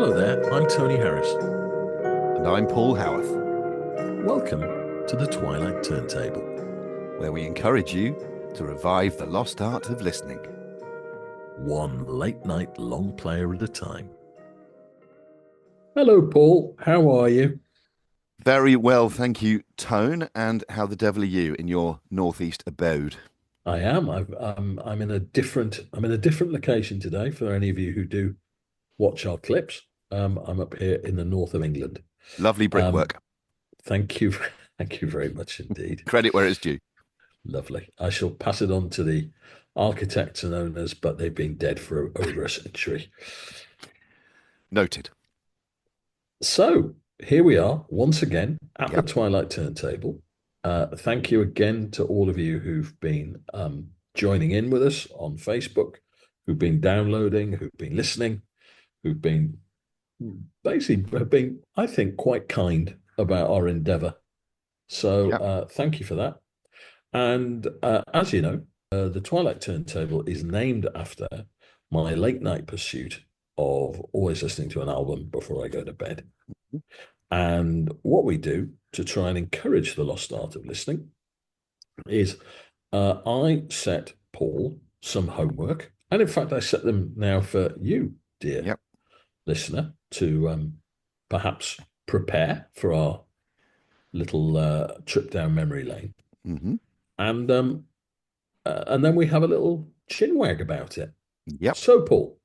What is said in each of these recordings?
Hello there, I'm Tony Harris. And I'm Paul Howarth, Welcome to the Twilight Turntable, where we encourage you to revive the lost art of listening. one late night long player at a time. Hello, Paul. How are you? Very well, thank you, Tone. And how the devil are you in your northeast abode? I am. I'm in a different. I'm in a different location today. For any of you who do watch our clips, I'm up here in the north of England. Lovely brickwork. Thank you. Thank you very much indeed. Credit where it's due. Lovely. I shall pass it on to the architects and owners, but they've been dead for over a century. Noted. So here we are once again at Yep. the Twilight Turntable. Thank you again to all of you who've been joining in with us on Facebook, who've been downloading, who've been listening, who've been basically have been, I think, quite kind about our endeavor. So Yep. thank you for that. And as you know, the Twilight Turntable is named after my late night pursuit of always listening to an album before I go to bed. And what we do to try and encourage the lost art of listening is I set Paul some homework. And in fact, I set them now for you, dear Yep. listener, to perhaps prepare for our little trip down memory lane. Mm-hmm. And then we have a little chinwag about it. Yep. So, Paul,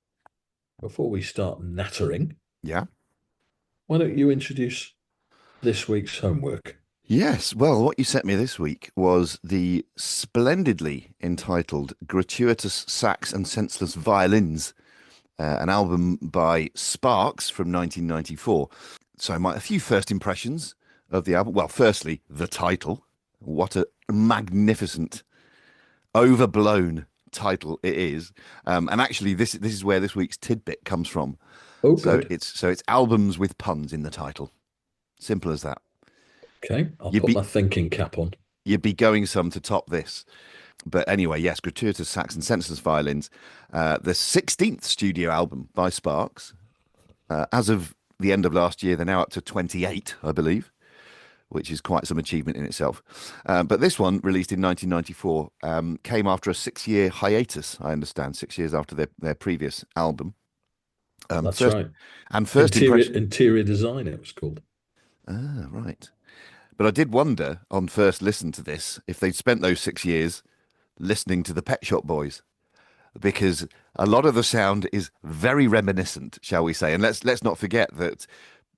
before we start nattering, Yeah. why don't you introduce this week's homework? Yes. Well, what you sent me this week was the splendidly entitled Gratuitous Sax and Senseless Violins, an album by Sparks from 1994. So a few first impressions of the album. Well, firstly, the title. What a magnificent, overblown title it is. And actually, this is where this week's tidbit comes from. Oh, So good. it's albums with puns in the title. Simple as that. Okay, I'll You'd put be my thinking cap on. you'd be going some to top this. But anyway, yes, Gratuitous Sax and Senseless Violins, the 16th studio album by Sparks. As of the end of last year, they're now up to 28, I believe, which is quite some achievement in itself. But this one, released in 1994, came after a 6-year hiatus, I understand, 6 years after their previous album. That's First, right. and first impression. Interior design, it was called. Ah, right. But I did wonder on first listen to this if they'd spent those 6 years listening to the Pet Shop Boys, because a lot of the sound is very reminiscent, shall we say. And let's not forget that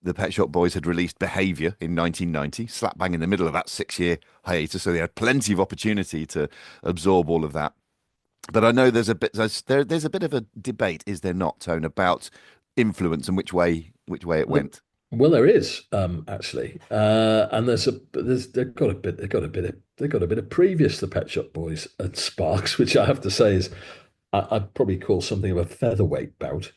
the Pet Shop Boys had released Behaviour in 1990, slap bang in the middle of that 6-year hiatus, so they had plenty of opportunity to absorb all of that. But I know there's a bit of a debate, is there not, Tone, about influence and which way it went. Well, there is actually, and they've got a bit of previous the Pet Shop Boys at Sparks, which I have to say is I'd probably call something of a featherweight bout.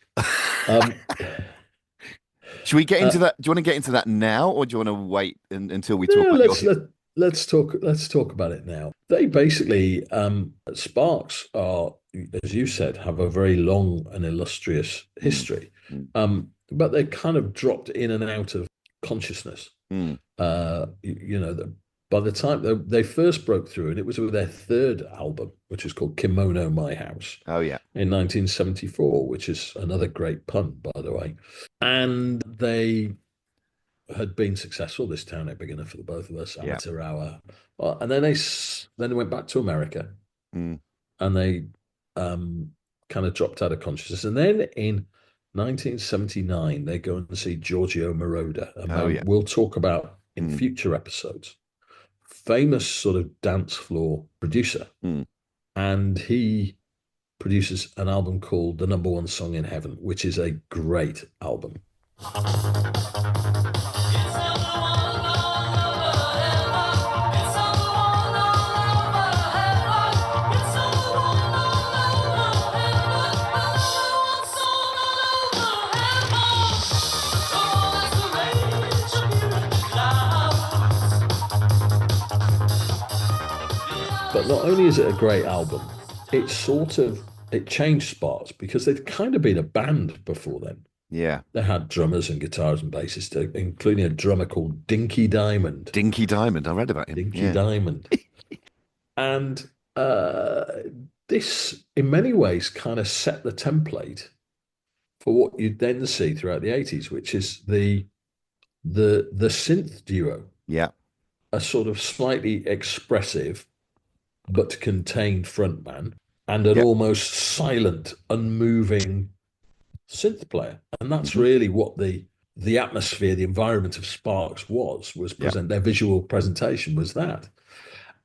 Should we get into that? Do you want to get into that now, or do you want to wait until we talk Yeah, about let's talk about it now. They basically Sparks are, as you said, have a very long and illustrious history. But they kind of dropped in and out of consciousness. Mm. By the time they first broke through, and it was with their third album, which is called Kimono My House. Oh, yeah. In 1974, which is another great pun, by the way. And they had been successful, this Town Out Beginner for the both of us, Amateur Hour. And then they went back to America, and they kind of dropped out of consciousness. And then in 1979, they go and see Giorgio Moroder, a man we'll talk about in future episodes. Famous sort of dance floor producer. And he produces an album called The Number One Song in Heaven, which is a great album. But not only is it a great album, it changed Sparks because they'd kind of been a band before then. Yeah. They had drummers and guitars and bassists, including a drummer called Dinky Diamond. Dinky Diamond. I read about him. Dinky Yeah. Diamond. And this, in many ways, kind of set the template for what you'd then see throughout the 80s, which is the synth duo, Yeah. a sort of slightly expressive but contained frontman and an Yeah. almost silent, unmoving synth player. And that's Hmm. really what the atmosphere, the environment of Sparks was Yeah. present. Their visual presentation was that.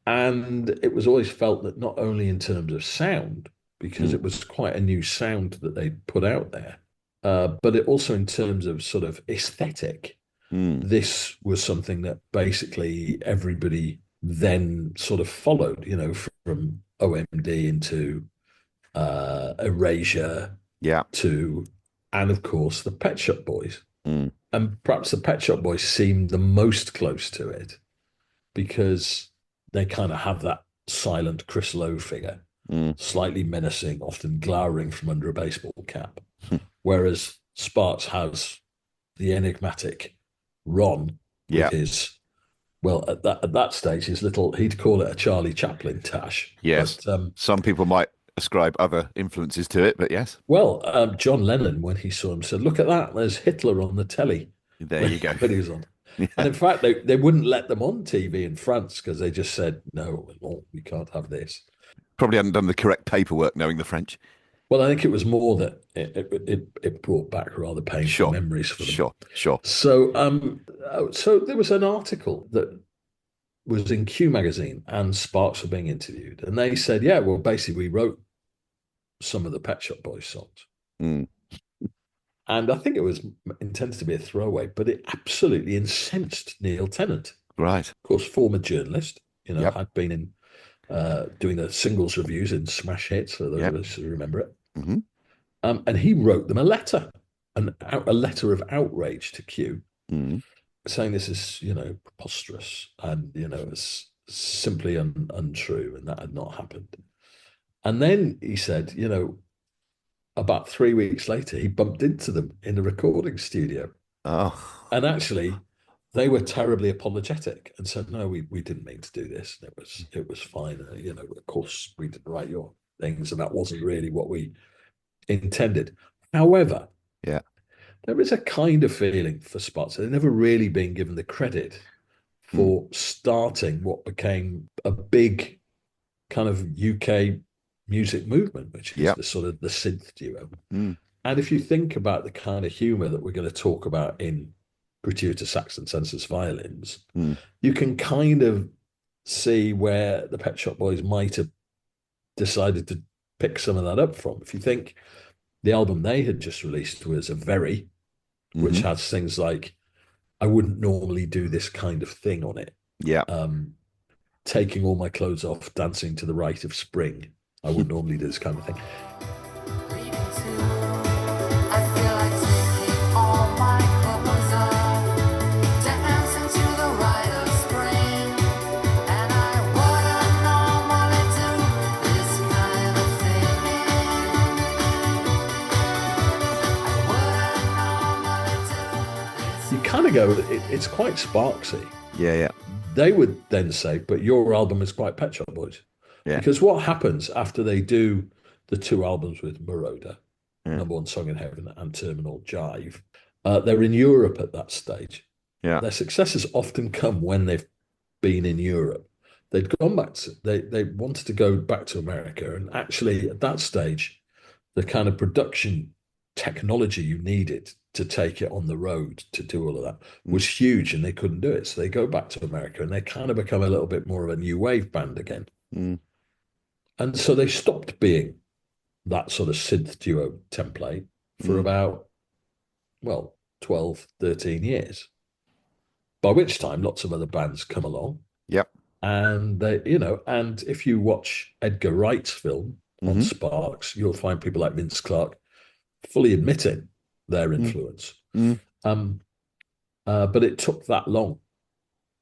And it was always felt that not only in terms of sound, because Mm. it was quite a new sound that they put out there, but it also in terms of sort of aesthetic, Mm. this was something that basically everybody then sort of followed, from OMD into Erasure Yeah. to, and of course, the Pet Shop Boys. Mm. And perhaps the Pet Shop Boys seemed the most close to it because they kind of have that silent Chris Lowe figure, Mm. slightly menacing, often glowering from under a baseball cap. Whereas Sparks has the enigmatic Ron Yeah. with his, well, at that stage, his little, he'd call it a Charlie Chaplin tash. Yes. But, Some people might ascribe other influences to it, but yes. well, John Lennon, when he saw him, said, "Look at that, there's Hitler on the telly." There you go. When he was on. And Yeah. in fact, they wouldn't let them on TV in France because they just said, no, we can't have this. Probably hadn't done the correct paperwork knowing the French. Well, I think it was more that it brought back rather painful Sure. memories for them. Sure. So there was an article that was in Q magazine, and Sparks were being interviewed, and they said, "Yeah, well, basically, we wrote some of the Pet Shop Boys songs." Mm. And I think it was intended to be a throwaway, but it absolutely incensed Neil Tennant. Right. Of course, former journalist, Yep. had been in doing the singles reviews in Smash Hits, for those Yep. of us who remember it. Hmm. And he wrote them a letter, a letter of outrage to Q, Mm. saying this is, preposterous and, it's simply untrue and that had not happened. And then he said, about 3 weeks later, he bumped into them in the recording studio. Oh. And actually, they were terribly apologetic and said, "No, we didn't mean to do this. And it was fine. Of course, we didn't write your things, and that wasn't really what we intended." However, Yeah. there is a kind of feeling for Spots. They've never really been given the credit for starting what became a big kind of UK music movement, which is Yep. the sort of the synth duo. Mm. And if you think about the kind of humor that we're going to talk about in Gratuitous Sax and Senseless Violins, Mm. you can kind of see where the Pet Shop Boys might have decided to pick some of that up from. If you think the album they had just released was A Very, which Mhm. has things like "I wouldn't normally do this kind of thing" on it. Yeah. Taking all my clothes off, dancing to the rite of spring. I wouldn't normally do this kind of thing. You kind of go, it's quite Sparksy. Yeah. They would then say, "But your album is quite Pet Shop Boys." Yeah. Because what happens after they do the two albums with Marauder, Yeah. Number One Song in Heaven and Terminal Jive, they're in Europe at that stage. Yeah. Their successes often come when they've been in Europe. They'd gone back to, they wanted to go back to America. And actually, at that stage, the kind of production technology you needed to take it on the road to do all of that was huge, and they couldn't do it. So they go back to America and they kind of become a little bit more of a new wave band again. Mm. And so they stopped being that sort of synth duo template for about, 12, 13 years. By which time lots of other bands come along. Yep. And they, and if you watch Edgar Wright's film on Sparks, you'll find people like Vince Clarke fully admitting their influence. But it took that long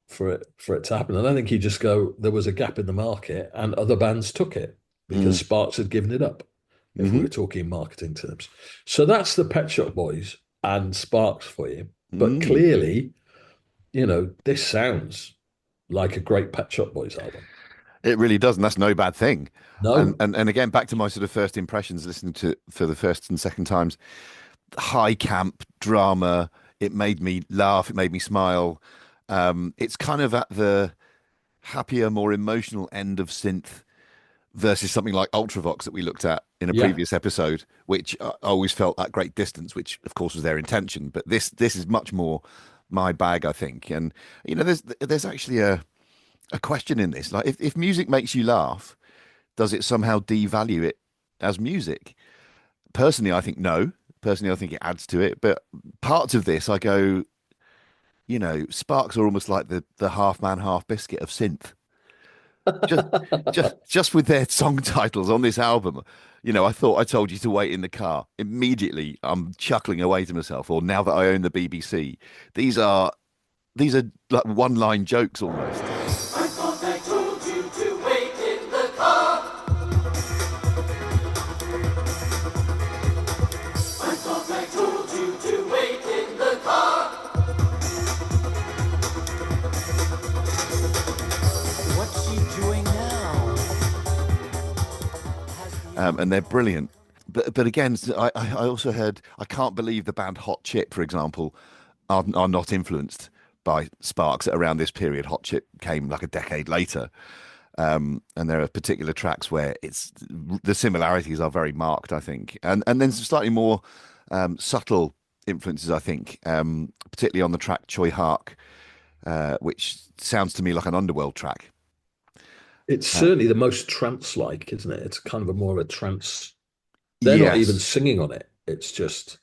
for it to happen. And I think you just go, there was a gap in the market and other bands took it because Sparks had given it up, if we were talking in marketing terms. So that's the Pet Shop Boys. and Sparks for you. But Mm. clearly, this sounds like a great Pet Shop Boys album. It really does, and that's no bad thing. And, No. and and again, back to my sort of first impressions, listening to for the first and second times, high camp drama. It made me laugh. It made me smile. It's kind of at the happier, more emotional end of synth versus something like Ultravox that we looked at in a Yeah. previous episode, which I always felt at great distance, which of course was their intention. But this is much more my bag, I think. And there's actually a question in this. Like, if music makes you laugh, does it somehow devalue it as music? Personally, I think no. Personally, I think it adds to it. But parts of this, I go, Sparks are almost like the half man, half biscuit of synth. Just, just with their song titles on this album, I thought I told you to wait in the car. Immediately, I'm chuckling away to myself. Or now that I own the BBC, these are these are like one line jokes almost. I thought I told you to wait in the car. I thought I told you to wait in the car. What's she doing now? And they're brilliant. But again, I also heard I can't believe the band Hot Chip, for example, are not influenced by Sparks around this period. Hot Chip came like a decade later, and there are particular tracks where the similarities are very marked, I think, and then some slightly more subtle influences, I think, particularly on the track Choi Hark, which sounds to me like an Underworld track. It's Uh, certainly the most trance-like, isn't it? It's kind of a more of a trance. They're not even yes. singing on it. It's just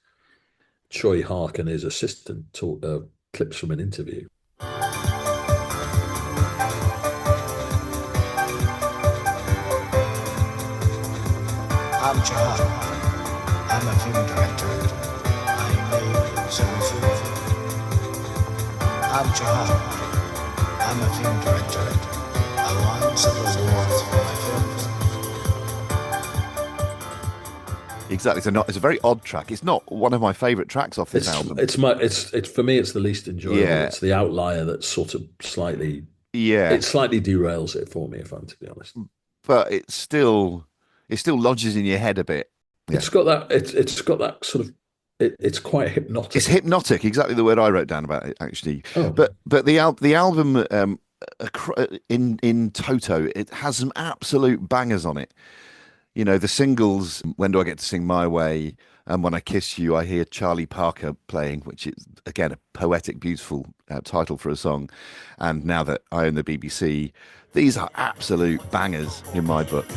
Choi Hark and his assistant talk clips from an interview. I'm Jahar. I'm a film director. I made several films. I'm Jahar. I'm a film director. I won several awards for my films. Exactly. So it's a very odd track. It's not one of my favorite tracks off this album. It's for me it's the least enjoyable. Yeah. It's the outlier that sort of slightly Yeah. it slightly derails it for me, if I'm to be honest. But it still lodges in your head a bit. Yeah. It's got that sort of it's quite hypnotic. It's hypnotic, exactly the word I wrote down about it, actually. Oh. But the album in toto, it has some absolute bangers on it. The singles, When Do I Get to Sing My Way? And When I Kiss You, I hear Charlie Parker playing, which is, again, a poetic, beautiful title for a song. And Now That I Own the BBC, these are absolute bangers in my book.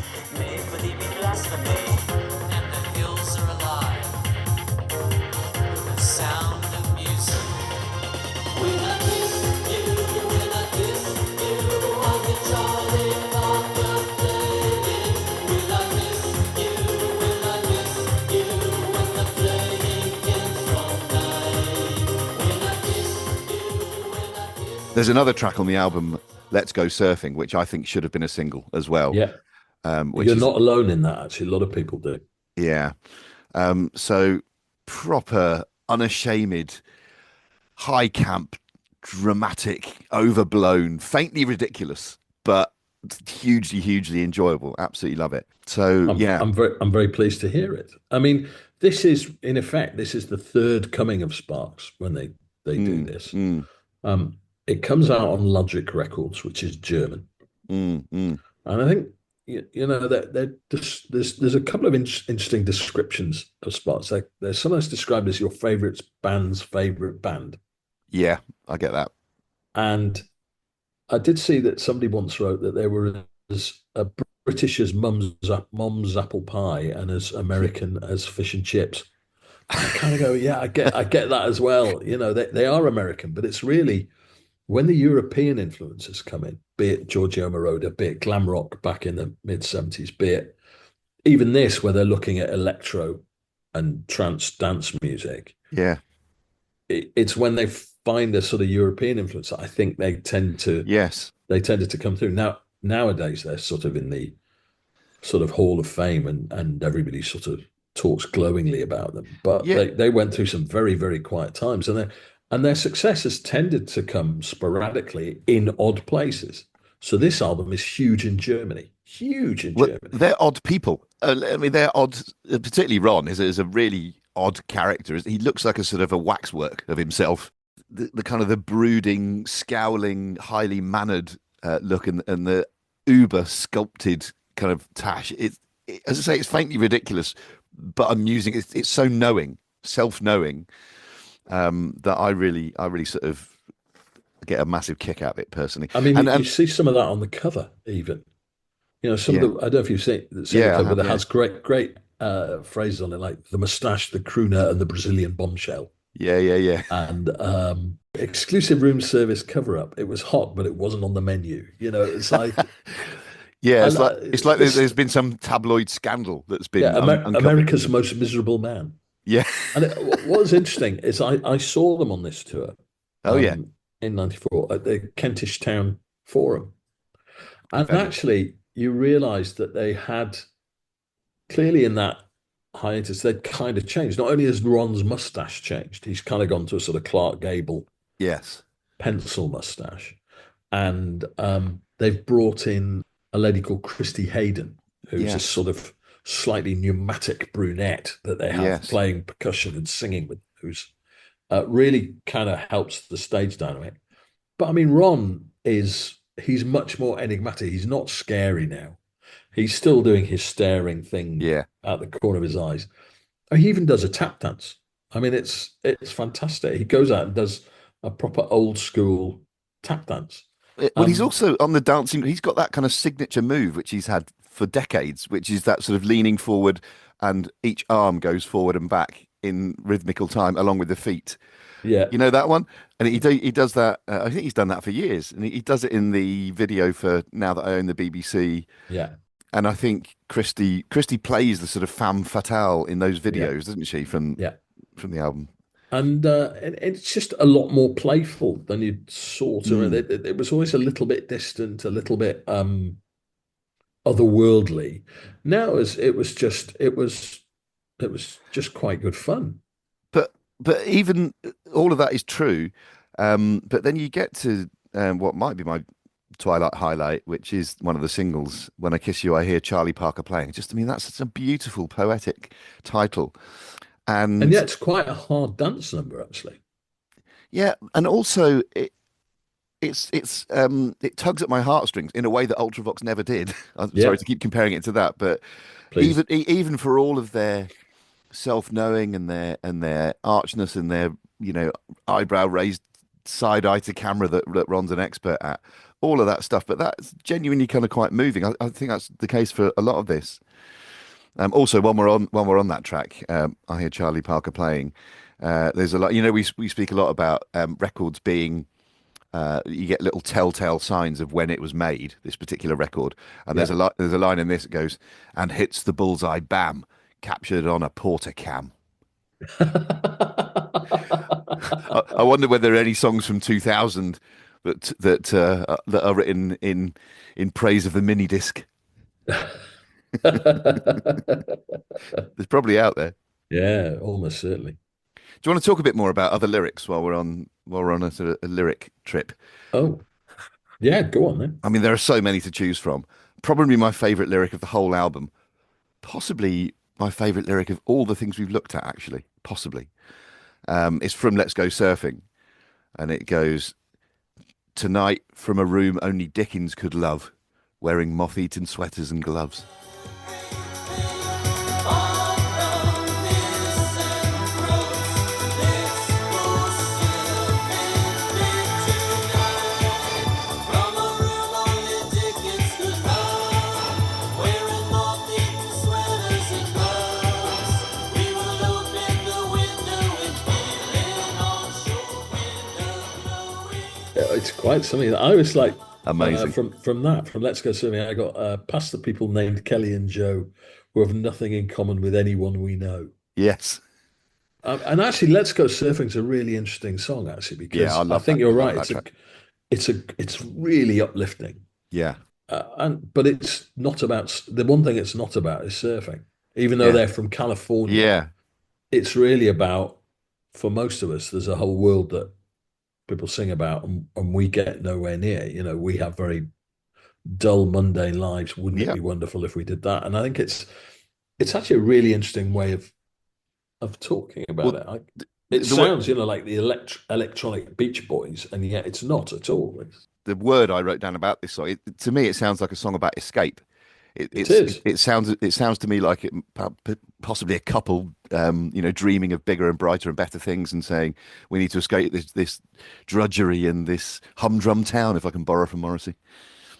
There's another track on the album, Let's Go Surfing, which I think should have been a single as well. Yeah. You're not alone in that, actually. A lot of people do. Yeah. So proper, unashamed, high camp, dramatic, overblown, faintly ridiculous, but hugely, hugely enjoyable. Absolutely love it. So I'm very pleased to hear it. I mean, this is the third coming of Sparks when they do this. It comes out on Logic Records, which is German, and I think that there's a couple of interesting descriptions of Sparks. They're sometimes described as your favorite band's favorite band. Yeah, I get that. And I did see that somebody once wrote that they were as British as mom's apple pie and as American as fish and chips. I kind of go, yeah, I get that as well. They are American, but it's really when the European influences come in, be it Giorgio Moroder, be it glam rock back in the mid-70s, be it even this where they're looking at electro and trance dance music. Yeah. It's when they find a sort of European influence that I think they tended to come through. Nowadays they're sort of in the sort of Hall of Fame and everybody sort of talks glowingly about them, but Yeah. they went through some very, very quiet times, and their success has tended to come sporadically in odd places. So this album is huge in Germany, huge in Well, Germany. they're odd people. I mean, they're odd. Particularly Ron is a really odd character. He looks like a sort of a waxwork of himself. The kind of the brooding, scowling, highly mannered look, and the uber sculpted kind of tash. As I say, it's faintly ridiculous, but amusing. It's so knowing, self-knowing, that I really sort of get a massive kick out of it personally. I mean, you And see some of that on the cover, even. Some of yeah, the, I don't know if you've seen the yeah, I cover have, that yeah, has great phrases on it, like the mustache, the crooner, and the Brazilian bombshell. yeah, yeah, yeah. And exclusive room service cover up. It was hot, but it wasn't on the menu. It's like, Yeah, and it's like this, there's been some tabloid scandal that's yeah, been uncovered. America's most miserable man. Yeah. And what was interesting is I saw them on this tour Oh yeah. in '94 at the Kentish Town Forum. And Fabulous. actually, you realize that they had clearly in that hiatus, they'd kind of changed. Not only has Ron's mustache changed, he's kind of gone to a sort of Clark Gable Yes. pencil mustache. And they've brought in a lady called Christy Hayden, who's a Yes. sort of slightly pneumatic brunette that they have Yes. playing percussion and singing with, who's really kind of helps the stage dynamic. But I mean, he's much more enigmatic. He's not scary now. He's still doing his staring thing Yeah. out the corner of his eyes. He even does a tap dance. I mean, it's fantastic. He goes out and does a proper old school tap dance. Well, he's Um, also on the dancing. He's got that kind of signature move which he's had for decades, which is that sort of leaning forward and each arm goes forward and back in rhythmical time along with the feet. yeah, You know that one? And he does that. I think he's done that for years, and he does it in the video for Now That I Own the BBC. yeah, And I think Christy plays the sort of femme fatale in those yeah, videos, doesn't she? From yeah. the album. And it's just a lot more playful than you'd sort of. Mm. It was always a little bit distant, a little bit otherworldly. Now it was just quite good fun. But even all of that is true. But then you get to what might be my Twilight highlight, which is one of the singles, "When I Kiss You, I Hear Charlie Parker Playing." Just, I mean, that's such a beautiful poetic title, And and yet it's quite a hard dance number, actually. yeah, and also it tugs at my heartstrings in a way that Ultravox never did. I'm Yeah, sorry to keep comparing it to that, but please. even for all of their self-knowing and their archness and their eyebrow raised side eye to camera that Ron's an expert at, all of that stuff, but that's genuinely kind of quite moving. I think that's the case for a lot of this. Also, when we're on that track, I hear Charlie Parker playing. There's a lot, we speak a lot about records being you get little telltale signs of when it was made, this particular record. And Yeah. there's a line in this that goes, "And hits the bullseye, bam, captured on a porter cam." I wonder whether there are any songs from 2000 that are written in praise of the mini disc. There's probably out there. Yeah, almost certainly. Do you want to talk a bit more about other lyrics while we're on a sort of a lyric trip? Oh, yeah, go on then. I mean, there are so many to choose from. Probably my favorite lyric of the whole album. Possibly my favorite lyric of all the things we've looked at, actually. Possibly. It's from Let's Go Surfing. And it goes, "Tonight, from a room only Dickens could love, wearing moth-eaten sweaters and gloves." It's quite something. I was like, Amazing. from Let's Go Surfing, I got past the people named Kelly and Joe who have nothing in common with anyone we know. Yes. And actually, Let's Go Surfing's a really interesting song, actually, Yeah, because I I love think that. you're I love right. that track. It's really uplifting. Yeah. But it's not about the one thing it's not about is surfing. even though Yeah. they're from California. Yeah. It's really about, for most of us, there's a whole world that people sing about, and we get nowhere near. You know, we have very dull, mundane lives. Wouldn't it Yeah. be wonderful if we did that? And I think it's actually a really interesting way of talking about Well, it. It the, sounds, like the electronic Beach Boys, and yet it's not at all. the word I wrote down about this song, to me, it sounds like a song about escape. It is. It sounds to me like it possibly a couple, dreaming of bigger and brighter and better things and saying we need to escape this drudgery and this humdrum town, if I can borrow from Morrissey.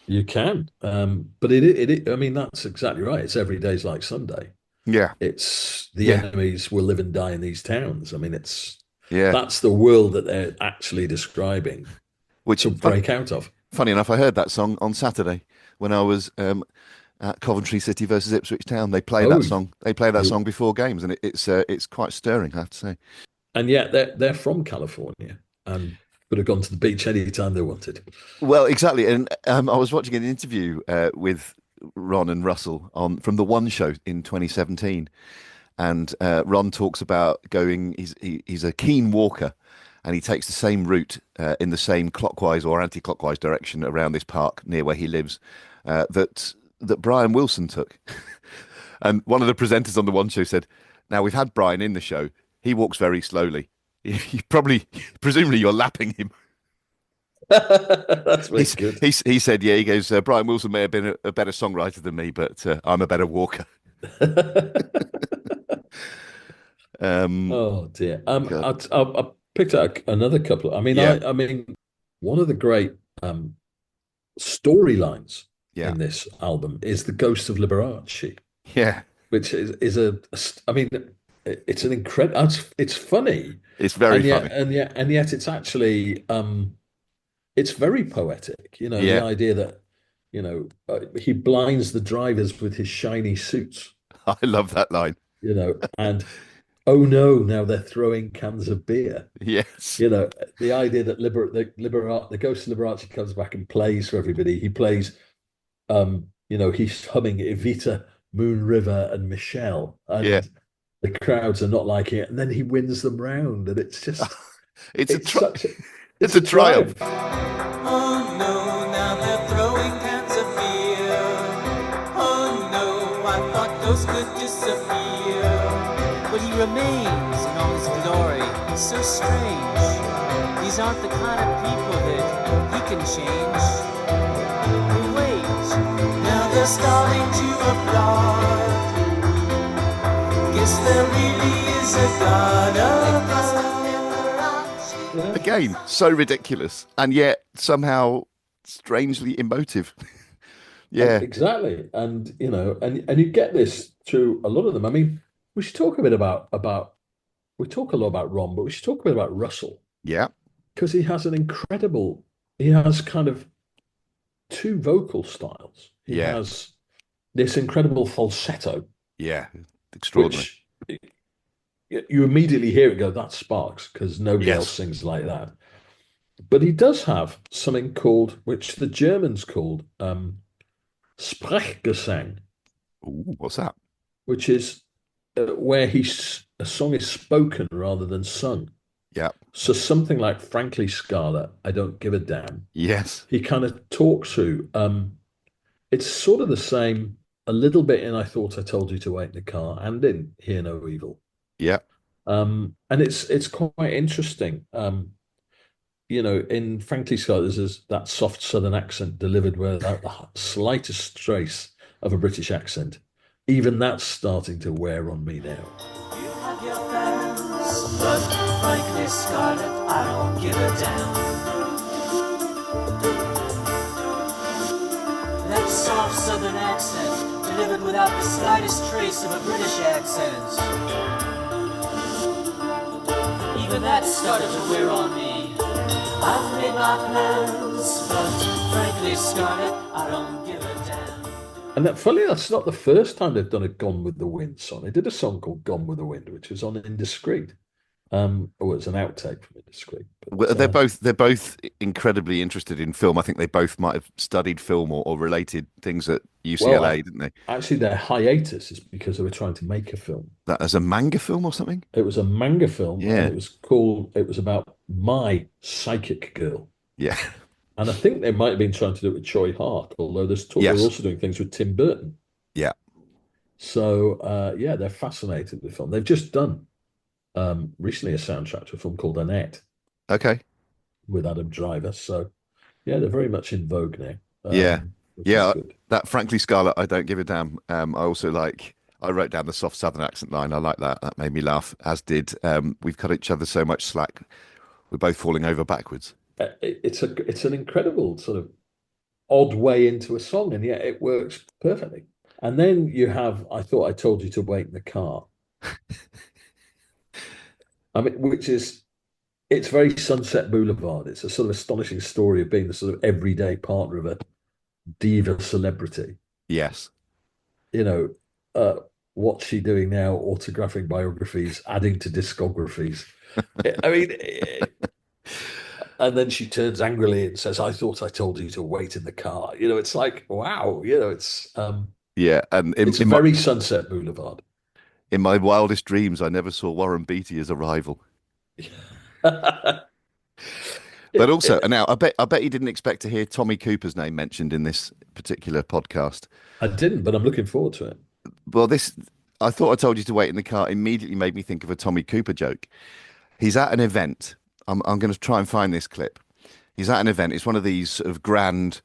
You can, but it. I mean, that's exactly right. It's every day's like Sunday. Yeah, It's the yeah, enemies will live and die in these towns. I mean, yeah. that's the world that they're actually describing Which to break out of. funny enough, I heard that song on Saturday when I was at Coventry City versus Ipswich Town. They play Oh, that song. They play that you- song before games, and it's quite stirring, I have to say. and yet they're from California and would have gone to the beach any time they wanted. Well, exactly. And I was watching an interview with Ron and Russell from the One Show in 2017, and Ron talks about going. He's a keen walker, and he takes the same route in the same clockwise or anti-clockwise direction around this park near where he lives that Brian Wilson took. And one of the presenters on the One Show said, "Now we've had Brian in the show. He walks very slowly. Presumably, you're lapping him." That's really good. He said, yeah, he goes, Brian Wilson may have been a better songwriter than me, but I'm a better walker. Oh dear. God. I picked out another couple. I mean, Yeah. I mean, one of the great storylines Yeah. in this album is the Ghost of Liberace, Yeah. which is I mean, it's an incredible. It's funny, It's very and yet, funny. and yet, it's actually it's very poetic. You know, the Yeah. idea that he blinds the drivers with his shiny suits. I love that line. And oh no, now they're throwing cans of beer. Yes. The idea that the Ghost of Liberace comes back and plays for everybody. He plays, he's humming Evita, Moon River, and Michelle, and Yeah. the crowds are not liking it. And then he wins them round, and it's just It's a triumph. Oh no, now they're throwing cans of beer. Oh no, I thought those could disappear. But he remains in all his glory, so strange. These aren't the kind of people that he can change. But wait, now they're starting to applaud. Guess there really is a God above. Again, so ridiculous, and yet somehow strangely emotive. Yeah. Exactly. And and you get this through a lot of them. I mean, we should talk a bit about we talk a lot about Ron, but we should talk a bit about Russell, Yeah. because he has kind of two vocal styles. He Yeah. has this incredible falsetto, Yeah. Extraordinary. which you immediately hear it go, that's Sparks, because nobody Yes. else sings like that. But he does have something which the Germans called Sprechgesang, Ooh, what's that? which is where a song is spoken rather than sung. Yeah. So something like Frankly Scarlet, I Don't Give a Damn, Yes. he kind of talks through. It's sort of the same a little bit in I Thought I Told You to Wait in the Car and in Hear No Evil. Yeah. And it's quite interesting. In Frankly Scarlet, there's that soft Southern accent delivered without the slightest trace of a British accent. Even that's starting to wear on me now. You have your fans, but frankly, Scarlet, I don't give a damn. That soft southern accent, delivered without the slightest trace of a British accent. Even that started to wear on me. I've made my plans, but frankly, Scarlet, I don't give a damn. And that's not the first time they've done a Gone with the Wind song. They did a song called Gone with the Wind, which was on Indiscreet. Oh, it's an outtake from Indiscreet. But, Well, they're both incredibly interested in film. I think they both might have studied film or related things at well, UCLA, didn't they? actually, their hiatus is because they were trying to make a film. That as a manga film or something? It was a manga film, Yeah. and it was about my psychic girl. Yeah. And I think they might have been trying to do it with Choi Hart, although there's talk Yes. they're also doing things with Tim Burton. Yeah. So yeah, they're fascinated with film. They've just done recently a soundtrack to a film called Annette Okay. with Adam Driver. So yeah, they're very much in vogue now. Yeah. Which Yeah. is good. That Frankly Scarlet, I don't give a damn. I also like. I wrote down the soft Southern accent line. I like that. That made me laugh. As did we've cut each other so much slack. We're both falling over backwards. It's an incredible sort of odd way into a song, and yet it works perfectly. And then you have I Thought I Told You to Wait in the Car. I mean, it's very Sunset Boulevard. It's a sort of astonishing story of being the sort of everyday partner of a diva celebrity. Yes. You know, what's she doing now? Autographing biographies, adding to discographies. I mean, and then she turns angrily and says, "I thought I told you to wait in the car." You know, it's like, wow. You know, it's Yeah. And it's very Sunset Boulevard. in my wildest dreams, I never saw Warren Beatty as a rival. But also, now I bet you didn't expect to hear Tommy Cooper's name mentioned in this particular podcast. I didn't, but I'm looking forward to it. Well, I thought I told you to wait in the car immediately made me think of a Tommy Cooper joke. He's at an event. I'm going to try and find this clip. He's at an event. It's one of these sort of grand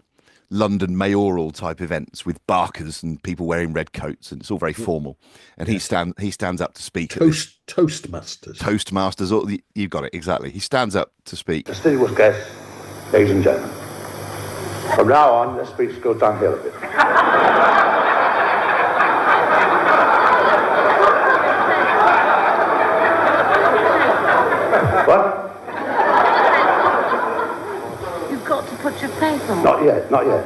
London mayoral type events with barkers and people wearing red coats, and it's all very formal. And he stands up to speak. Toastmasters. Toastmasters. You've got it exactly. He stands up to speak. Distinguished guests, ladies and gentlemen. From now on, the speech goes downhill a bit. What? You've got to put your face on. Not yet, not yet.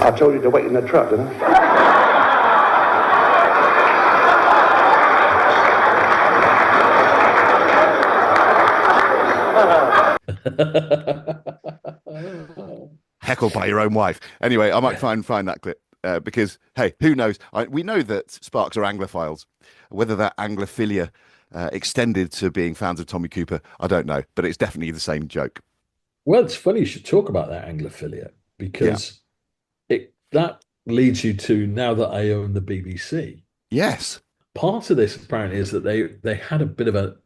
I told you to wait in the truck, didn't I? Heckled by your own wife. Anyway, I might find that clip because, hey, who knows? We know that Sparks are Anglophiles. Whether that Anglophilia extended to being fans of Tommy Cooper, I don't know, but it's definitely the same joke. Well, it's funny you should talk about that Anglophilia because that leads you to Now That I Own the BBC. Yes. Part of this apparently is that they had a bit of an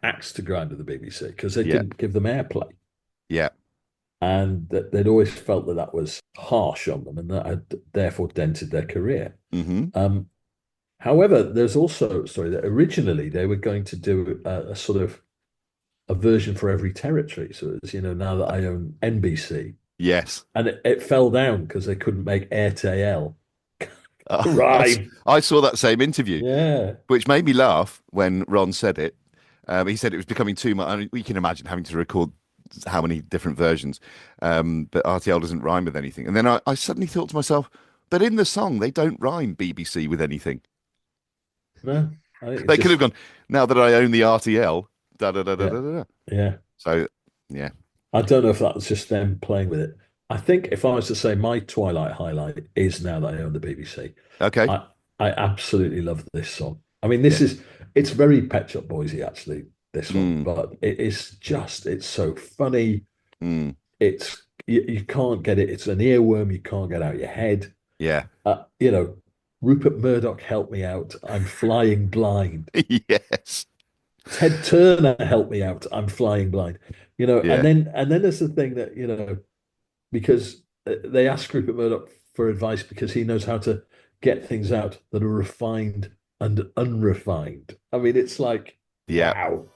axe to grind with the BBC because they didn't give them airplay. Yeah. And that they'd always felt that was harsh on them and that had therefore dented their career. Mm-hmm. However, there's also a story that originally they were going to do a sort of a version for every territory. So it's, Now That I Own NBC. Yes. And it fell down because they couldn't make RTL. Right. I saw that same interview. Yeah. Which made me laugh when Ron said it. He said it was becoming too much. I mean, we can imagine having to record how many different versions, but RTL doesn't rhyme with anything. And then I suddenly thought to myself, but in the song, they don't rhyme BBC with anything. No. They could have gone, now that I own the RTL, da-da-da-da-da-da. Yeah. So, yeah. I don't know if that was just them playing with it. I think if I was to say my Twilight highlight is Now That I Own the BBC. Okay. I absolutely love this song. I mean, it's very Pet Shop Boysy, actually, this one, but it's so funny. It's, you can't get it. It's an earworm you can't get out of your head. Yeah. Rupert Murdoch, help me out. I'm flying blind. Yes. Ted Turner, help me out. I'm flying blind. And then there's the thing that, because they ask Rupert Murdoch for advice because he knows how to get things out that are refined and unrefined. I mean, it's like, wow.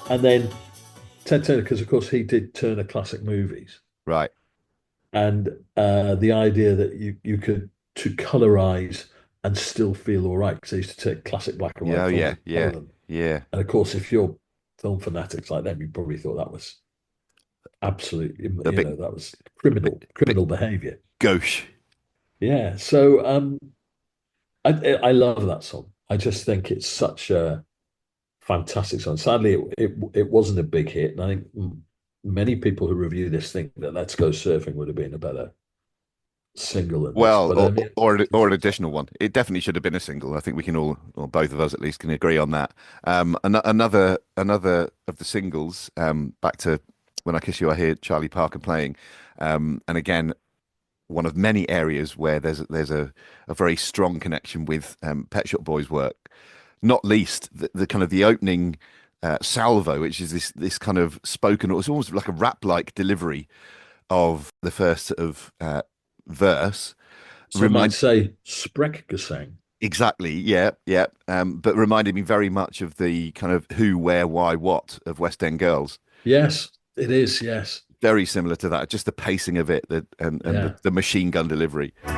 And then Ted Turner, because of course he did Turner Classic Movies, Right. and the idea that you could to colorize and still feel all right, because they used to take classic black and white Yeah. film Yeah. and Yeah. color them. Yeah. And of course, if you're film fanatics like them, you probably thought that was absolutely, A bit, that was bit, bit criminal behavior. gauche. Yeah. So I love that song. I just think it's such a fantastic song. Sadly, it wasn't a big hit, and I think many people who review this think that "Let's Go Surfing" would have been a better single than this. Well, But I mean, or an additional one. It definitely should have been a single. I think we can all, or both of us at least, can agree on that. Another of the singles. Back to When I Kiss You, I hear Charlie Parker playing, and again, one of many areas where there's a very strong connection with Pet Shop Boys' work. Not least the kind of the opening salvo, which is this kind of spoken, it's almost like a rap-like delivery of the first sort of verse. some might say Sprechgesang. Exactly, yeah, yeah. But reminded me very much of the kind of who, where, why, what of West End Girls. Yes, it is. Yes. Very similar to that, just the pacing of it, and Yeah. the machine gun delivery. Too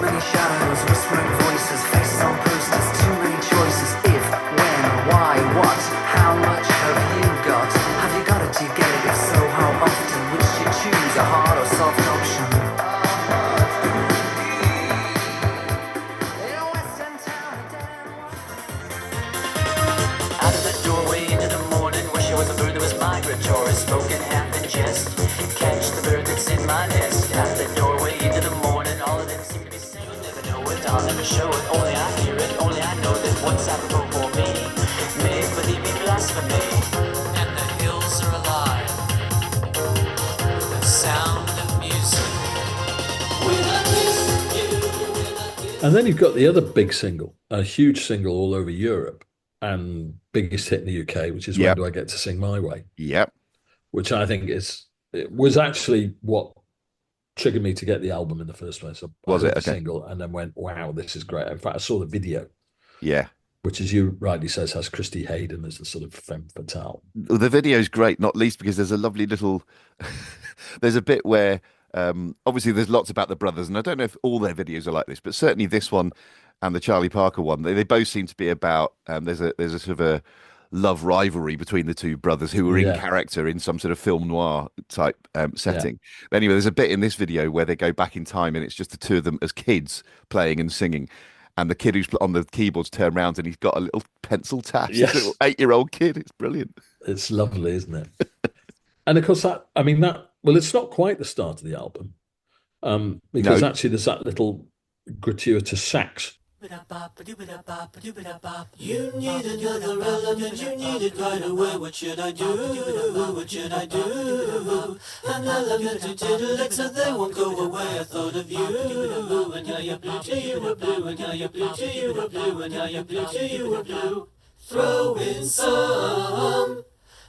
many shadows, whispering voices, faces on posters, too many choices. If, when, why, what, how much have you got? Have you got it? Do you get it? If so, how often? Which you choose, a hard or soft option? In a western town, out of the doorway into the morning, wish I was a bird that was migratory, spoken half in jest. Catch the bird that's in my nest. Out of the doorway into the morning, all of them seem to be saying, never know it, I'll never show it. Only I hear it, only I know that what's apropos for me may believe me blasphemy. And the hills are alive with the sound of music. When I kiss you, when I kiss. And then you've got the other big single, a huge single all over Europe, and biggest hit in the UK, which is "When Yep. Do I Get to Sing My Way," Yep. which I think it was actually what triggered me to get the album in the first place. I Was heard it? the Okay. single and then went, "Wow, this is great." In fact, I saw the video, Yeah. which, as you rightly says, has Christy Hayden as the sort of femme fatale. The video's great, not least because there's a lovely little there's a bit where obviously there's lots about the brothers, and I don't know if all their videos are like this, but certainly this one and the Charlie Parker one, they both seem to be about there's a sort of a love rivalry between the two brothers who are in Yeah. character in some sort of film noir type setting. But anyway, there's a bit in this video where they go back in time and it's just the two of them as kids playing and singing. And the kid who's on the keyboards turn around and he's got a little pencil tash. Yes. This little 8-year-old kid. It's brilliant. It's lovely, isn't it? And of course, well, it's not quite the start of the album, because No. actually there's that little gratuitous sax. You need another element, you need it right away. What should I do? What should I do? An element to titillate so they won't go away. I thought of you, and now you're blue to you were blue, and now you're blue to you were blue, and now you're blue to you were blue. Throw in some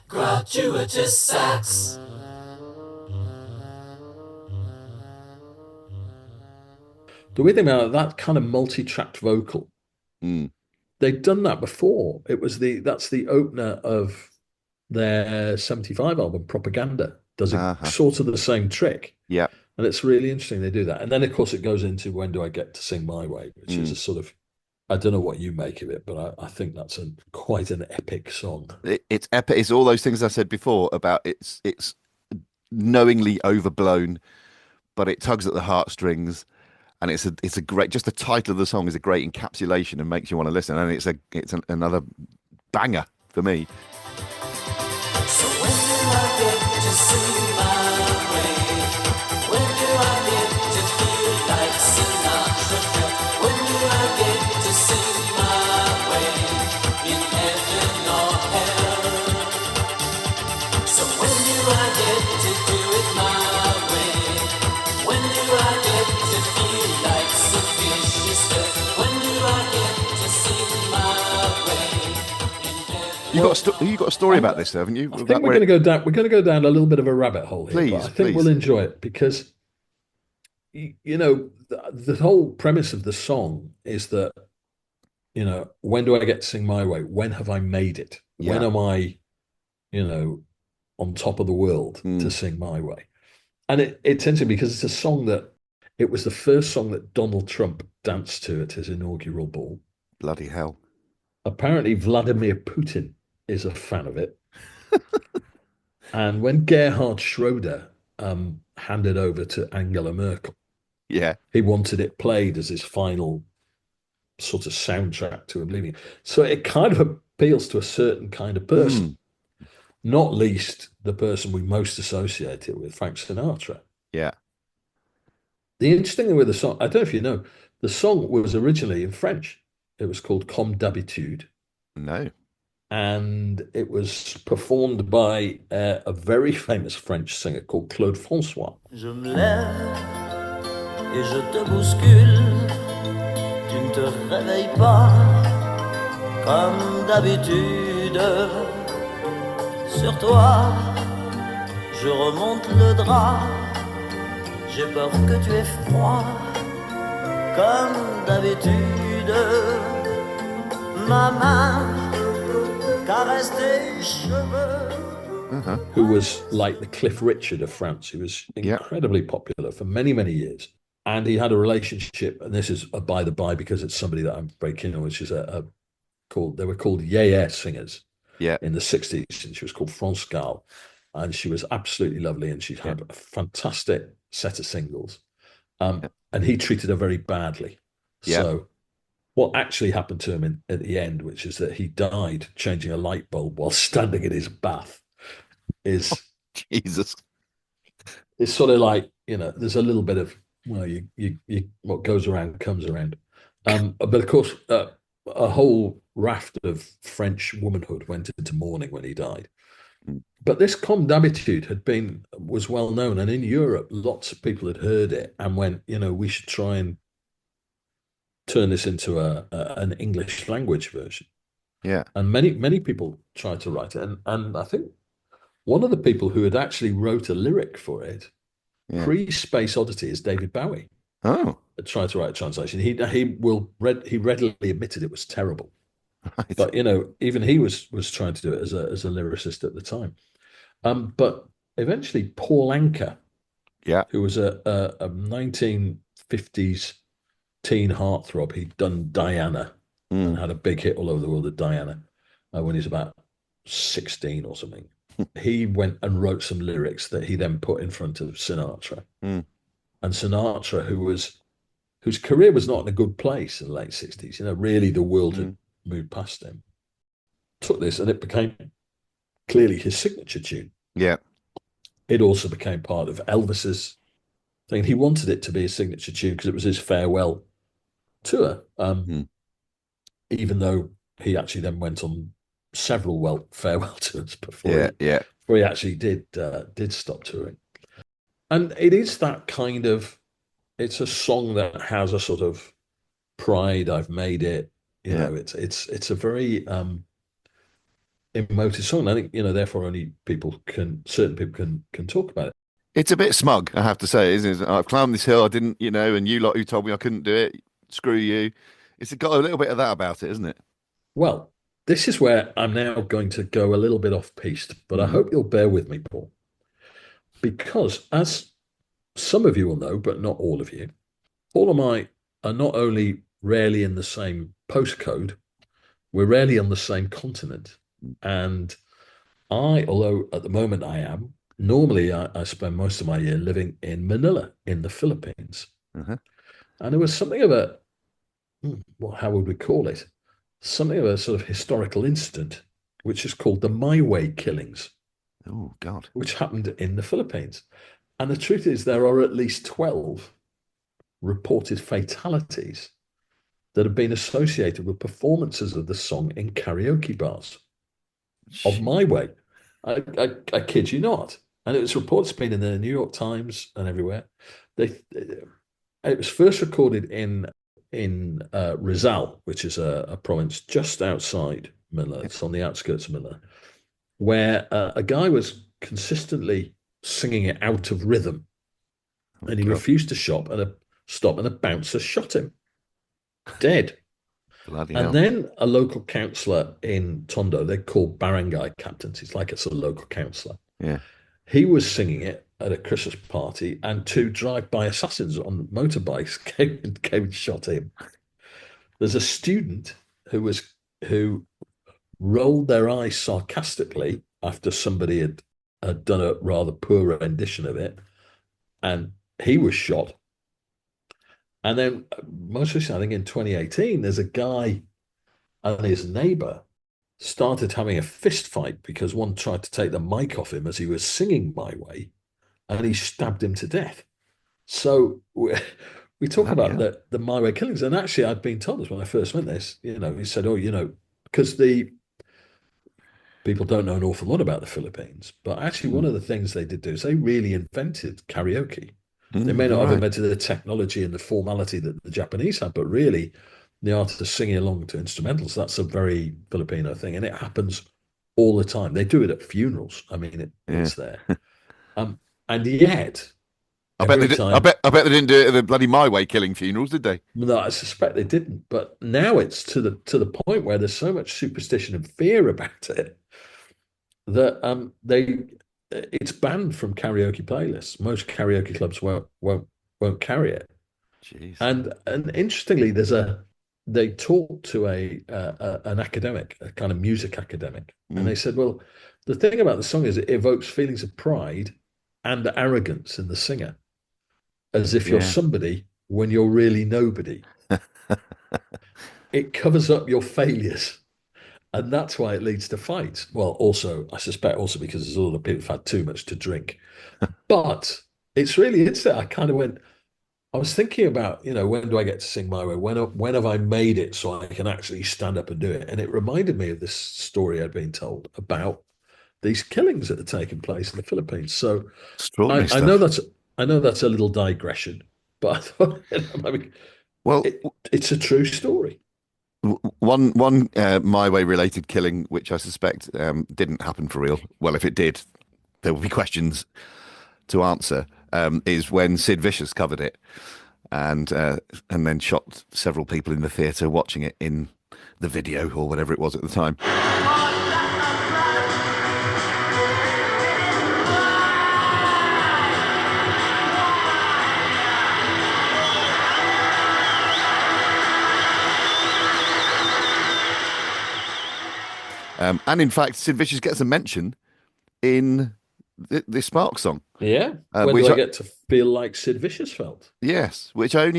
gratuitous sax. The weird thing about that kind of multi-tracked vocal, Mm. they'd done that before. That's the opener of their 75 album, Propaganda. Does sort of the same trick. Yeah. And it's really interesting they do that. And then, of course, it goes into When Do I Get to Sing My Way, which is a sort of, I don't know what you make of it, but I think that's quite an epic song. It's epic. It's all those things I said before about it's knowingly overblown, but it tugs at the heartstrings, and it's a great. Just the title of the song is a great encapsulation and makes you want to listen. And it's another banger for me. So when do I get to sing my way? When do I get to feel like Sinatra? When do I get to sing my way in heaven or hell? So when do I get to do it my way? When do I get to feel like Sophia Schuster? When do I get to sing my way in heaven? You got a story about this, haven't you? I think we're going to go down. We're going to go down a little bit of a rabbit hole here. Please, but I think please. we'll enjoy it because, the whole premise of the song is that when do I get to sing my way? When have I made it? When Yeah. am I, you know, on top of the world to sing my way? And it's interesting because it's a song that it was the first song that Donald Trump danced to at his inaugural ball. Bloody hell. Apparently, Vladimir Putin is a fan of it. And when Gerhard Schroeder handed over to Angela Merkel, Yeah. he wanted it played as his final sort of soundtrack to him leaving. So it kind of appeals to a certain kind of person, not least the person we most associate it with, Frank Sinatra. Yeah. The interesting thing with the song, I don't know if you know, the song was originally in French. It was called Comme d'habitude. No. And it was performed by a very famous French singer called Claude François. Je me lève et je te bouscule. Tu ne te réveilles pas comme d'habitude. Sur toi, je remonte le drap. J'ai peur que tu aies froid comme d'habitude. Ma main caresse tes cheveux. Who was like the Cliff Richard of France. He was incredibly popular for many, many years. And he had a relationship, and this is a by the by because it's somebody that I'm very keen on, which is they were called Yeye singers in the 60s, and she was called France Gall. And she was absolutely lovely, and she had a fantastic set of singles. And he treated her very badly. So what actually happened to him at the end, which is that he died changing a light bulb while standing in his bath, is Jesus. It's sort of like, there's a little bit of, well, you what goes around comes around. But of course, a whole raft of French womanhood went into mourning when he died. But this Comme d'habitude was well known, and in Europe, lots of people had heard it and went, we should try and turn this into an English language version. Yeah. And many people tried to write it, and I think one of the people who had actually wrote a lyric for it pre-Space Oddity is David Bowie. Oh. Tried to write a translation. He readily admitted it was terrible. Right. But even he was trying to do it as a lyricist at the time. But eventually Paul Anka, who was a 1950s teen heartthrob, he'd done Diana and had a big hit all over the world at Diana when he was about 16 or something. He went and wrote some lyrics that he then put in front of Sinatra. And Sinatra, whose career was not in a good place in the late 60s, really the world had moved past him, took this and it became clearly his signature tune. Yeah. It also became part of Elvis's thing. He wanted it to be a signature tune because it was his farewell tour, even though he actually then went on several farewell tours before he actually did stop touring. And it is that kind of, it's a song that has a sort of pride. I've made it. It's a very emotive song. I think therefore only certain people can talk about it. It's a bit smug, I have to say, isn't it? I've climbed this hill, I didn't, and you lot who told me I couldn't do it, screw you. It's got a little bit of that about it, isn't it? Well, this is where I'm now going to go a little bit off piste, but I hope you'll bear with me, Paul, because as some of you will know, but not all of you, Paul and I are not only rarely in the same postcode, we're rarely on the same continent. And although at the moment I am, normally I spend most of my year living in Manila in the Philippines. And there was something of how would we call it? Something of a sort of historical incident, which is called the My Way killings. Oh, God. Which happened in the Philippines. And the truth is there are at least 12 reported fatalities that have been associated with performances of the song in karaoke bars of My Way. I kid you not. And it was reports been in the New York Times and everywhere. It was first recorded in Rizal, which is a province just outside Manila. It's on the outskirts of Manila, where a guy was consistently singing it out of rhythm, and he refused to stop, and a bouncer shot him dead. Bloody And hell. then a local councillor in Tondo, they're called barangay captains. He's like a sort of local councillor. Yeah. He was singing it at a Christmas party, and two drive-by assassins on motorbikes came and shot him. There's a student who rolled their eyes sarcastically after somebody had done a rather poor rendition of it, and he was shot. And then, most recently, I think in 2018, there's a guy and his neighbor started having a fist fight because one tried to take the mic off him as he was singing My Way, and he stabbed him to death. So we talk about the My Way killings, and actually, I'd been told this when I first went this. He said, "Oh, because the people don't know an awful lot about the Philippines, but actually, one of the things they did do is they really invented karaoke. They may not have invented the technology and the formality that the Japanese had, but really, the art of singing along to instrumentals, that's a very Filipino thing, and it happens all the time. They do it at funerals. I mean, it's there. And yet, I bet they didn't do it at the bloody My Way killing funerals, did they? No, I suspect they didn't. But now it's to the point where there's so much superstition and fear about it that it's banned from karaoke playlists. Most karaoke clubs won't carry it. Jeez. And interestingly, they talked to an academic, a kind of music academic, and they said, well, the thing about the song is it evokes feelings of pride and arrogance in the singer, as if you're somebody when you're really nobody. It covers up your failures. And that's why it leads to fights. Well, also, I suspect also because there's a lot of people who've had too much to drink. But it's really interesting. I was thinking about, when do I get to sing My Way? When have I made it so I can actually stand up and do it? And it reminded me of this story I'd been told about these killings that had taken place in the Philippines. So I know that's a little digression, but I thought, it's a true story. One My Way related killing, which I suspect didn't happen for real. Well, if it did, there will be questions to answer. Is when Sid Vicious covered it, and then shot several people in the theatre watching it in the video or whatever it was at the time. And in fact, Sid Vicious gets a mention in the Spark song. Yeah. When do I get to feel like Sid Vicious felt? Yes, which I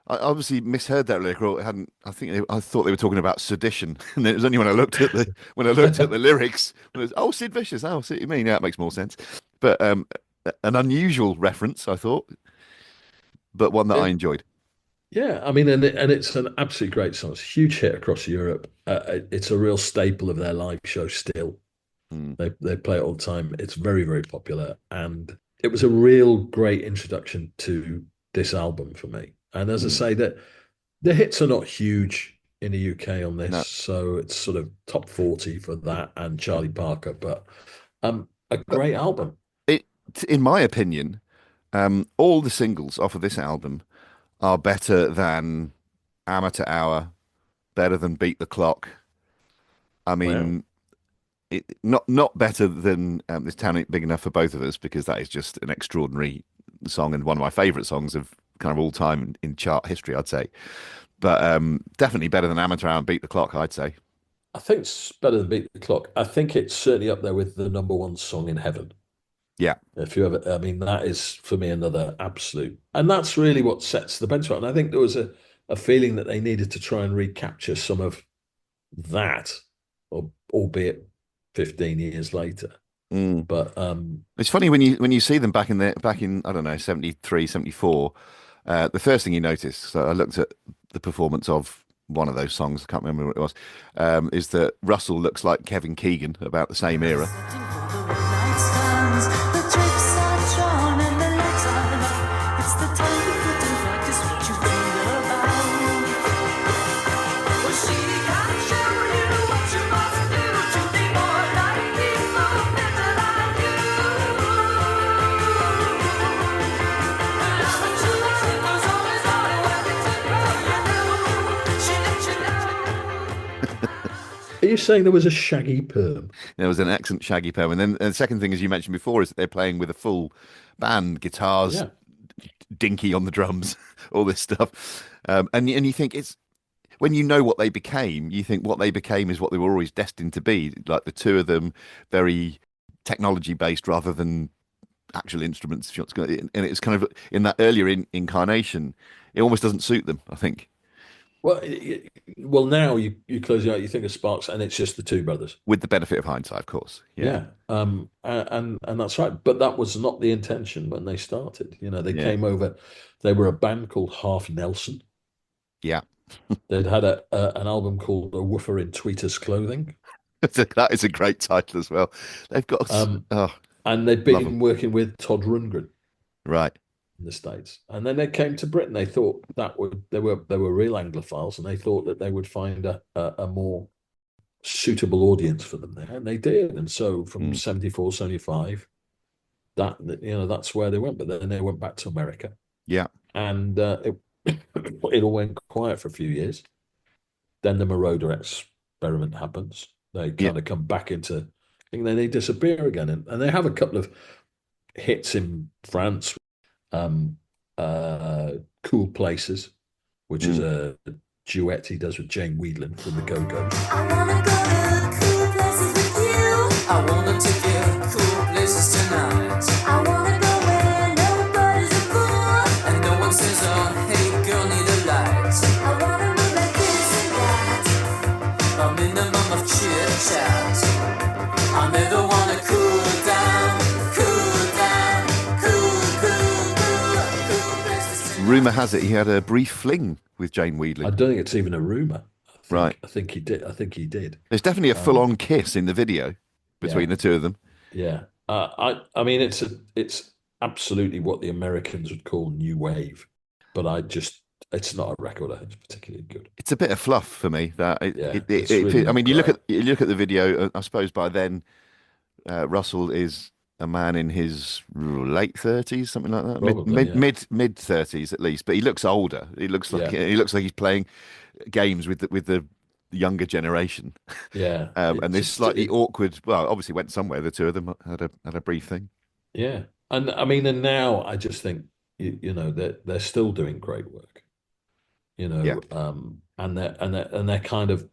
obviously misheard that lyric, or I thought they were talking about sedition, and it was only when I looked at the lyrics, when it was, Sid Vicious. Oh, I see what you mean. Yeah, that makes more sense. But an unusual reference, I thought, but one that I enjoyed. Yeah, I mean, and it's an absolutely great song. It's a huge hit across Europe. It's a real staple of their live show still. They play it all the time. It's very, very popular, and it was a real great introduction to this album for me. And as I say, that the hits are not huge in the UK on this, so it's sort of top 40 for that and Charlie Parker, but a great album. In my opinion, all the singles off of this album are better than Amateur Hour, better than Beat the Clock. I mean, not better than This Town Ain't Big Enough for Both of Us, because that is just an extraordinary song and one of my favourite songs of kind of all time in chart history, I'd say. But definitely better than Amateur Hour and Beat the Clock, I'd say. I think it's better than Beat the Clock. I think it's certainly up there with the number one song in heaven. Yeah. If you ever, I mean, that is for me another absolute, and that's really what sets the benchmark. And I think there was a feeling that they needed to try and recapture some of that, albeit 15 years later. But it's funny when you see them back in I don't know, 73, 74, the first thing you notice, so I looked at the performance of one of those songs, I can't remember what it was, is that Russell looks like Kevin Keegan, about the same era. Are you saying there was a shaggy perm? There was an excellent shaggy perm. And then the second thing, as you mentioned before, is that they're playing with a full band, guitars, Yeah. dinky on the drums, all this stuff. And you think it's when you know what they became, you think what they became is what they were always destined to be. Like the two of them, very technology based rather than actual instruments. And it's kind of in that earlier incarnation, it almost doesn't suit them, I think. Well, well, now you close your eye, you think of Sparks, and it's just the two brothers. With the benefit of hindsight, of course. Yeah. Yeah. And that's right. But that was not the intention when they started. You know, they Yeah. came over. They were a band called Half Nelson. Yeah. They'd had an album called A Woofer in Tweeter's Clothing. That is a great title as well. They've got And they'd love been 'em. working with Todd Rundgren Right. in the States. And then they came to Britain. They thought they were real Anglophiles, and they thought that they would find a more suitable audience for them there, and they did. And so from 74, 75, that's where they went. But then they went back to America, Yeah. and it all went quiet for a few years. Then the Marauder experiment happens. They kind of come back into, and then they disappear again. And they have a couple of hits in France, Cool Places, which is a duet he does with Jane Wiedlin from the Go-Go's. I wanna go to cool places with you. I wanna take you cool places tonight. I wanna go where nobody's a fool. And no one says, oh, hey girl, need a light. I wanna move like this and that. A minimum of chit chat. I never wanna cool down, cool places tonight. Rumor has it he had a brief fling with Jane I Wiedlin. don't think it's even a rumor. Right. I think he did. I think he did. There's definitely a full-on kiss in the video between the two of them. Yeah. I mean, it's absolutely what the Americans would call new wave, but it's not a record I think is particularly good. It's a bit of fluff for me. It's really I mean, not you look at the video. I suppose by then, Russell is a man in his late 30s, something like that, Probably, mid 30s at least. But he looks older. He looks like he's playing games with the younger generation. Yeah. And this slightly awkward. Well, obviously went somewhere. The two of them had a brief thing. Yeah. And I mean, and now I just think they're still doing great work. And they're kind of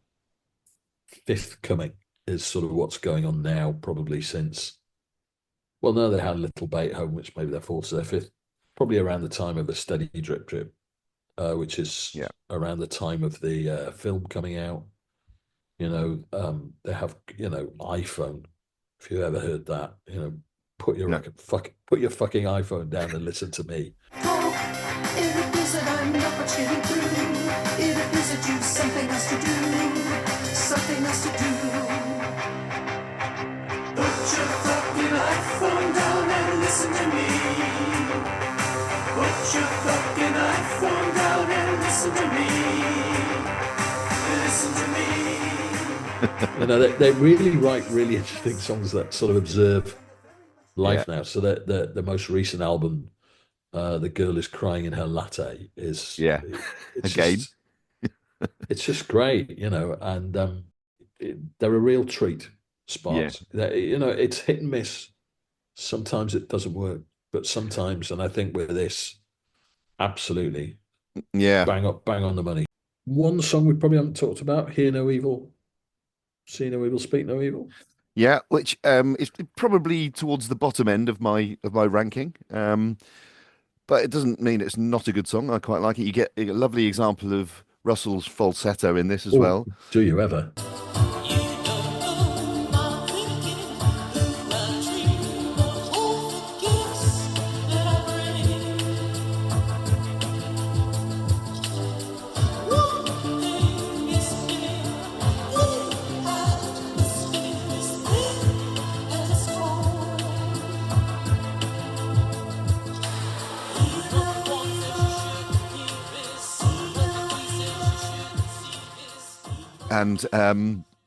fifth coming is sort of what's going on now, probably since. Well, no, they had a Little Beethoven, which maybe they're fourth, so they're fifth, probably around the time of A Steady Drip Drip, which is around the time of the film coming out. They have iPhone. If you ever heard that, put your fucking iPhone down and listen to me. It appears that I'm not much getting through. It appears that you've something else to do. Something else to do. Put your fucking iPhone down and listen to me. Put your fucking iPhone down and listen to me. Listen to me. They really write really interesting songs that sort of observe life now. So the most recent album, The Girl Is Crying in Her Latte, is it's just great, and they're a real treat. Sparks, it's hit and miss. Sometimes it doesn't work, but sometimes, and I think with this, absolutely, bang on the money. One song we probably haven't talked about: "Hear No Evil, See No Evil, Speak No Evil." Yeah, which is probably towards the bottom end of my ranking. But it doesn't mean it's not a good song. I quite like it. You get a lovely example of Russell's falsetto in this as well. Do you ever? And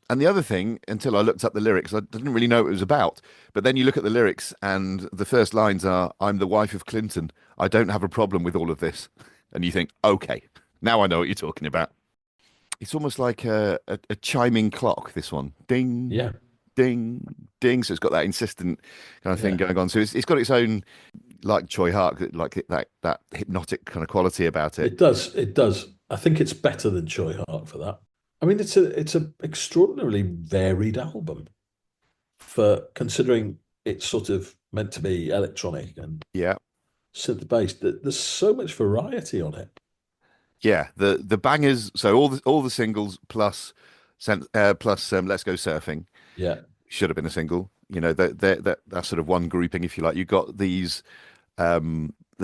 the other thing, until I looked up the lyrics, I didn't really know what it was about. But then you look at the lyrics, and the first lines are, "I'm the wife of Clinton. I don't have a problem with all of this." And you think, okay, now I know what you're talking about. It's almost like a chiming clock, this one. Ding, Yeah, ding, ding. So it's got that insistent kind of thing yeah, going on. So it's got its own, like Choi Hark, like that hypnotic kind of quality about it. it does. It does. I think it's better than Choi Hart for that. I mean, it's a extraordinarily varied album for considering it's sort of meant to be electronic and Yeah. synth based. There's so much variety on it. Yeah, the bangers. So all the singles plus, Let's Go Surfing Yeah, should have been a single. You know that sort of one grouping, if you like. You got these. There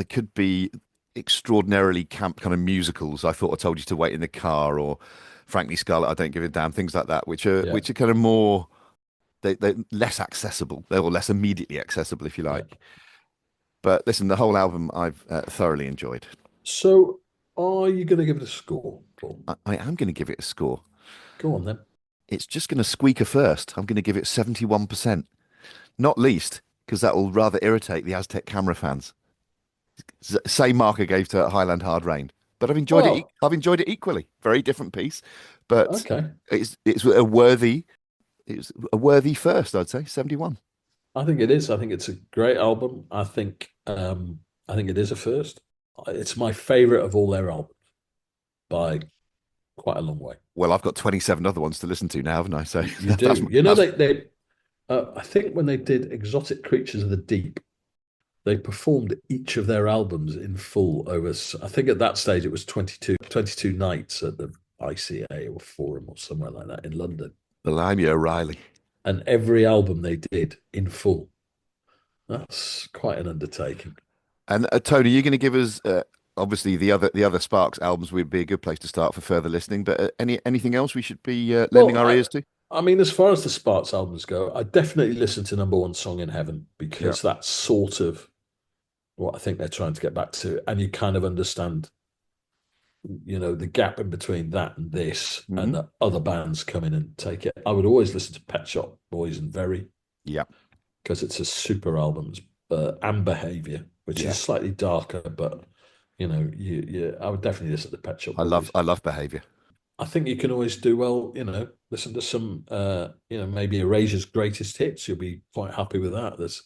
could be extraordinarily camp kind of musicals. I thought I told you to wait in the car, or frankly, Scarlet, I don't give a damn. Things like that, yeah, which are kind of more they're less accessible. They're less immediately accessible, if you yeah. like. But listen, the whole album I've thoroughly enjoyed. So, are you going to give it a score, Paul? I am going to give it a score. Go on then. It's just going to squeak a first. I'm going to give it 71%. Not least because that will rather irritate the Aztec camera fans. Same mark I gave to Highland Hard Rain, but I've enjoyed it. Well, I've enjoyed it equally. Very different piece, but okay. it's a worthy. It's a worthy first, I'd say. 71. I think it is. I think it's a great album. I think it is a first. It's my favorite of all their albums by quite a long way. Well, I've got 27 other ones to listen to now, haven't I? So You do. You know, I think when they did Exotic Creatures of the Deep, they performed each of their albums in full over, I think at that stage it was 22 nights at the ICA or Forum or somewhere like that in London. Blimey O'Reilly. And every album they did in full. That's quite an undertaking. And Tony, you're going to give us obviously the other Sparks albums would be a good place to start for further listening. But anything else we should be lending our ears to? I mean, as far as the Sparks albums go, I definitely listen to Number One Song in Heaven because that's sort of what I think they're trying to get back to. And you kind of understand, you know, the gap in between that and this, and the other bands come in and take it. I would always listen to Pet Shop Boys and Very. Yeah. Because it's a super album. And Behavior, which is slightly darker, but you know, I would definitely listen to Pet Shop Boys. I love Behavior. I think you can always do well, you know, listen to some, you know, maybe Erasure's greatest hits. You'll be quite happy with that. This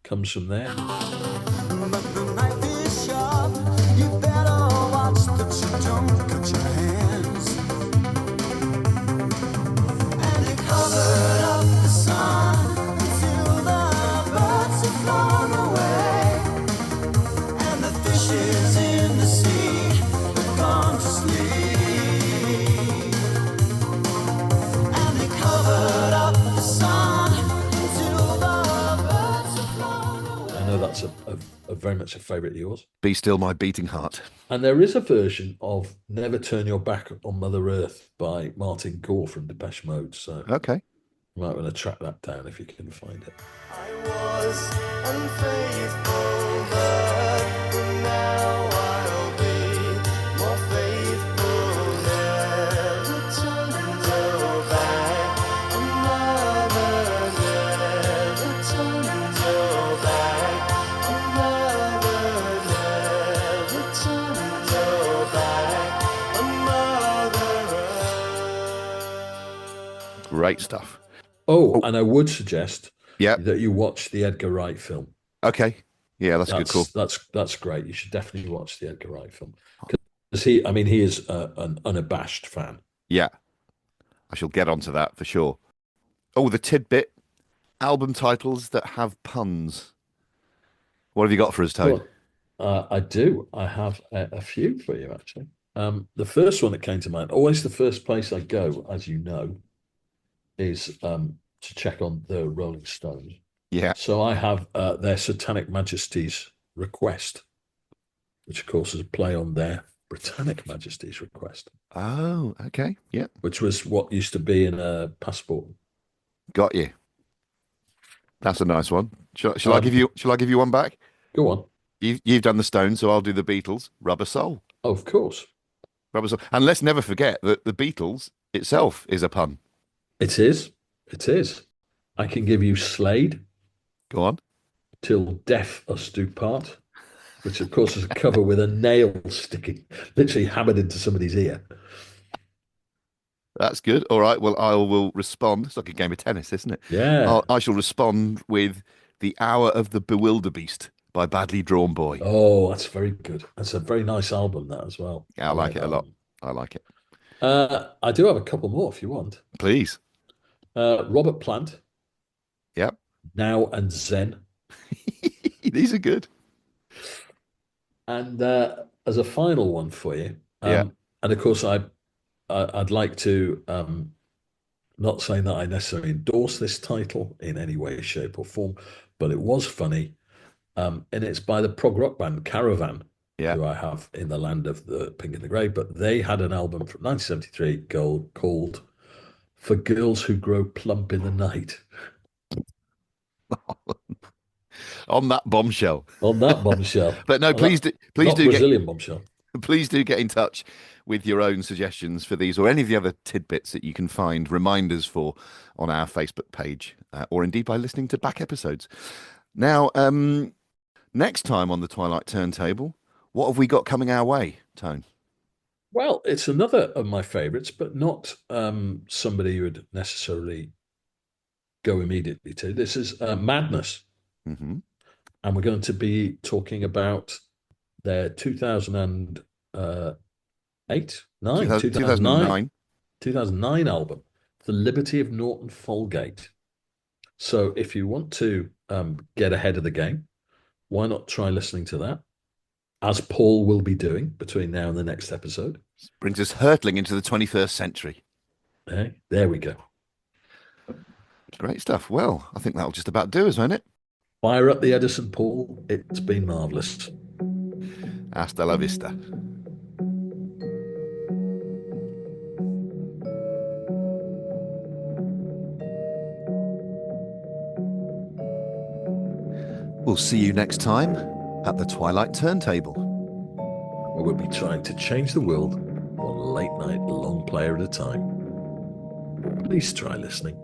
comes from there. But the knife is sharp. You better watch that you don't cut your hands. And it covered up the sun until the birds have flown away, and the fishes in the sea have gone to sleep. And it covered up the sun until the birds have flown away. I know that's a very much a favourite of yours. Be Still My Beating Heart. And there is a version of Never Turn Your Back on Mother Earth by Martin Gore from Depeche Mode. So Okay. you might want to track that down if you can find it. I was unfaithful, but now I'll be more faithful. Never turn your back on mother. Never turn your back on mother. Never turn your back on mother. Great stuff. Oh, and I would suggest Yeah. that you watch the Edgar Wright film. Okay. Yeah, that's a good call. That's great. You should definitely watch the Edgar Wright film because I mean, he is an unabashed fan. Yeah. I shall get onto that for sure. Oh, the tidbit. Album titles that have puns. What have you got for us, Tone? Well, I do. I have a few for you, actually. The first one that came to mind, always the first place I go, as you know, is to check on the Rolling Stones. Yeah. So I have their Satanic Majesty's Request, which of course is a play on their Britannic Majesty's Request. Oh, okay. Yeah. Which was what used to be in a passport. Got you. That's a nice one. Shall I give you one back? Go on. You've done the Stones, so I'll do the Beatles. Rubber Soul. Oh, of course. Rubber Soul. And let's never forget that the Beatles itself is a pun. It is. It is. I can give you Slade. Go on. Till Death Us Do Part, which of course is a cover with a nail sticking, literally hammered into somebody's ear. That's good. All right. Well, I will respond. It's like a game of tennis, isn't it? Yeah. I shall respond with The Hour of the Bewilderbeast by Badly Drawn Boy. Oh, that's very good. That's a very nice album, that as well. Yeah, I like it that a lot. album. I like it. I do have a couple more if you want. Please. Robert Plant, Yep. Now and Zen. These are good. And as a final one for you, Yeah. and of course, I'd like to not saying that I necessarily endorse this title in any way, shape, or form, but it was funny, and it's by the prog rock band Caravan, Yeah. who I have in the land of the Pink and the Grey. But they had an album from 1973 called "For Girls Who Grow Plump in the Night." On that bombshell. On that bombshell. But no, On please that- do, please not do Brazilian bombshell. please do get in touch with your own suggestions for these or any of the other tidbits that you can find reminders for on our Facebook page, or indeed by listening to back episodes. Now, next time on the Twilight Turntable, what have we got coming our way, Tone? Well, it's another of my favorites, but not somebody you would necessarily go immediately to. This is Madness. Mm-hmm. And we're going to be talking about their 2009 album, The Liberty of Norton Folgate. So if you want to get ahead of the game, why not try listening to that, as Paul will be doing between now and the next episode. Brings us hurtling into the 21st century. There we go. Great stuff. Well, I think that'll just about do us, won't it? Fire up the Edison, Paul. It's been marvellous. Hasta la vista. We'll see you next time at the Twilight Turntable, where we'll be trying to change the world one late night long player at a time. Please try listening.